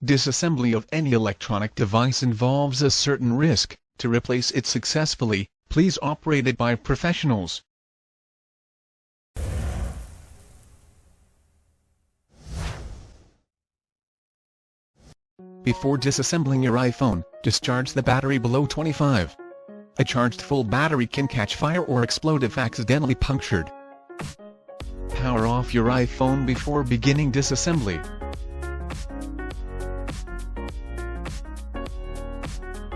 Disassembly of any electronic device involves a certain risk. To replace it successfully, please operate it by professionals. Before disassembling your iPhone, discharge the battery below 25. A charged full battery can catch fire or explode if accidentally punctured. Power off your iPhone before beginning disassembly.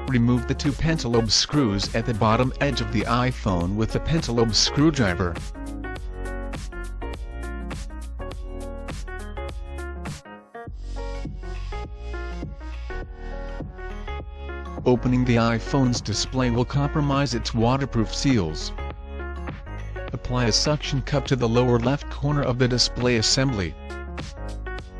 Remove the 2 pentalobe screws at the bottom edge of the iPhone with the pentalobe screwdriver. Opening the iPhone's display will compromise its waterproof seals. Apply a suction cup to the lower left corner of the display assembly.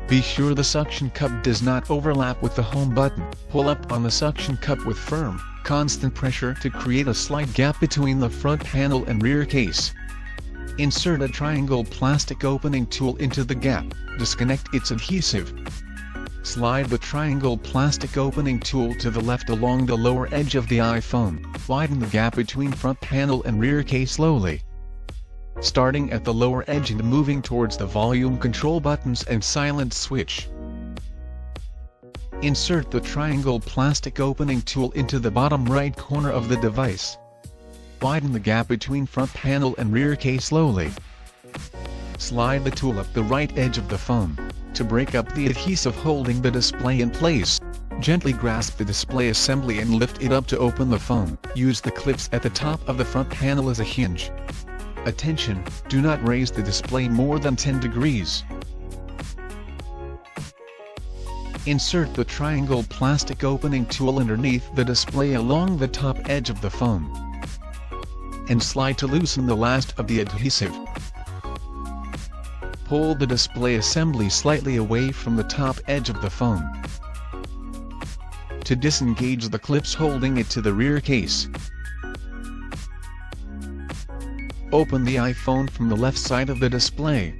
Be sure the suction cup does not overlap with the home button. Pull up on the suction cup with firm, constant pressure to create a slight gap between the front panel and rear case. Insert a triangle plastic opening tool into the gap. Disconnect its adhesive. Slide the triangle plastic opening tool to the left along the lower edge of the iPhone. Widen the gap between front panel and rear case slowly, starting at the lower edge and moving towards the volume control buttons and silent switch. Insert the triangle plastic opening tool into the bottom right corner of the device. Widen the gap between front panel and rear case slowly. Slide the tool up the right edge of the phone. To break up the adhesive holding the display in place, gently grasp the display assembly and lift it up to open the phone. Use the clips at the top of the front panel as a hinge. Attention, do not raise the display more than 10 degrees. Insert the triangle plastic opening tool underneath the display along the top edge of the phone, and slide to loosen the last of the adhesive. Pull the display assembly slightly away from the top edge of the phone. To disengage the clips holding it to the rear case, open the iPhone from the left side of the display.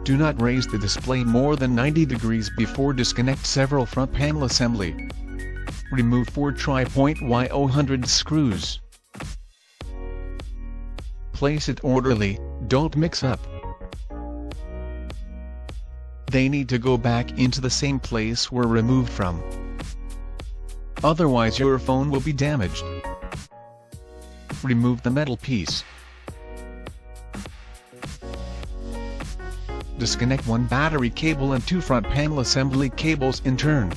Do not raise the display more than 90 degrees before disconnect several front panel assembly. Remove 4 tri-point Y-100 screws. Place it orderly, don't mix up. They need to go back into the same place were removed from. Otherwise your phone will be damaged. Remove the metal piece. Disconnect 1 battery cable and 2 front panel assembly cables in turn.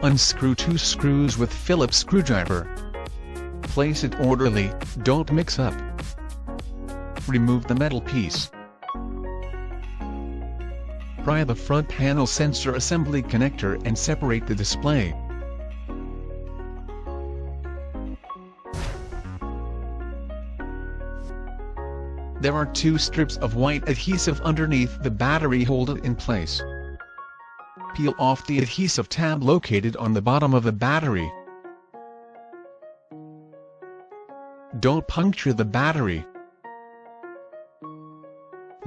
Unscrew 2 screws with Phillips screwdriver. Place it orderly, don't mix up. Remove the metal piece. Pry the front panel sensor assembly connector and separate the display. There are 2 strips of white adhesive underneath the battery hold it in place. Peel off the adhesive tab located on the bottom of the battery. Don't puncture the battery.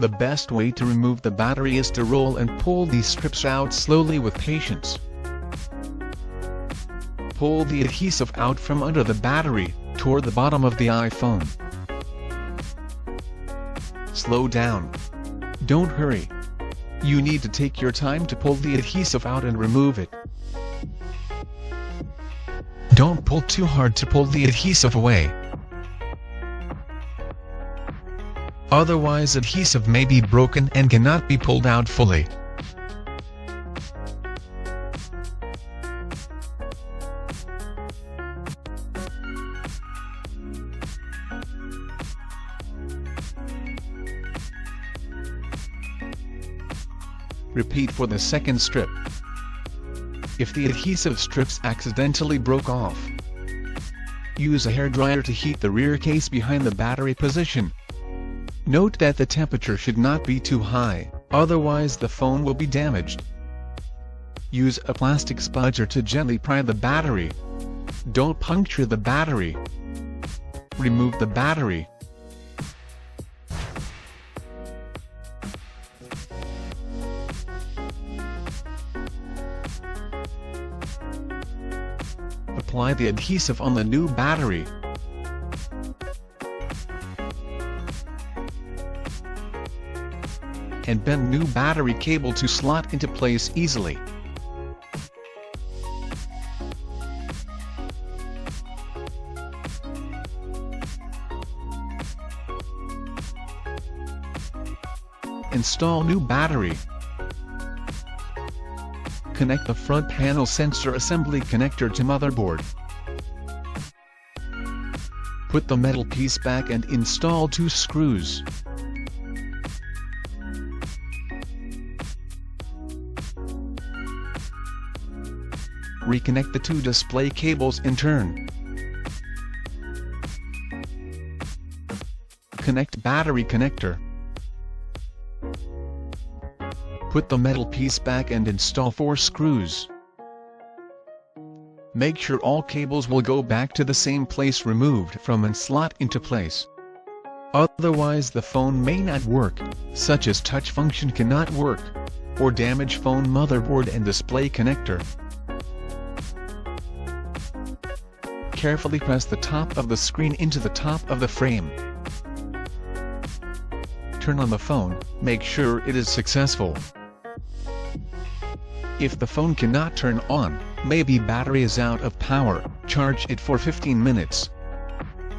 The best way to remove the battery is to roll and pull these strips out slowly with patience. Pull the adhesive out from under the battery, toward the bottom of the iPhone. Slow down. Don't hurry. You need to take your time to pull the adhesive out and remove it. Don't pull too hard to pull the adhesive away. Otherwise adhesive may be broken and cannot be pulled out fully. Repeat for the second strip. If the adhesive strips accidentally broke off, use a hairdryer to heat the rear case behind the battery position. Note that the temperature should not be too high, otherwise the phone will be damaged. Use a plastic spudger to gently pry the battery. Don't puncture the battery. Remove the battery. apply the adhesive on the new battery. And bend new battery cable to slot into place easily. Install new battery. Connect the front panel sensor assembly connector to motherboard. Put the metal piece back and install 2 screws. Reconnect the 2 display cables in turn. Connect battery connector. Put the metal piece back and install 4 screws. Make sure all cables will go back to the same place removed from and slot into place. Otherwise the phone may not work, such as touch function cannot work, or damage phone motherboard and display connector. Carefully press the top of the screen into the top of the frame. Turn on the phone, make sure it is successful. If the phone cannot turn on, maybe battery is out of power, charge it for 15 minutes.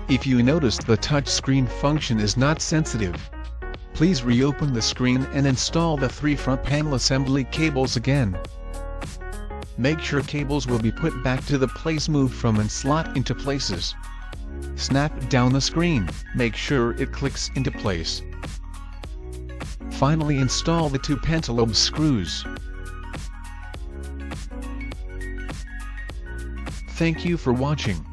If you noticed the touch screen function is not sensitive, please reopen the screen and install the 3 front panel assembly cables again. Make sure cables will be put back to the place moved from and slot into places. Snap down the screen, make sure it clicks into place. Finally install the 2 pentalobe screws. Thank you for watching.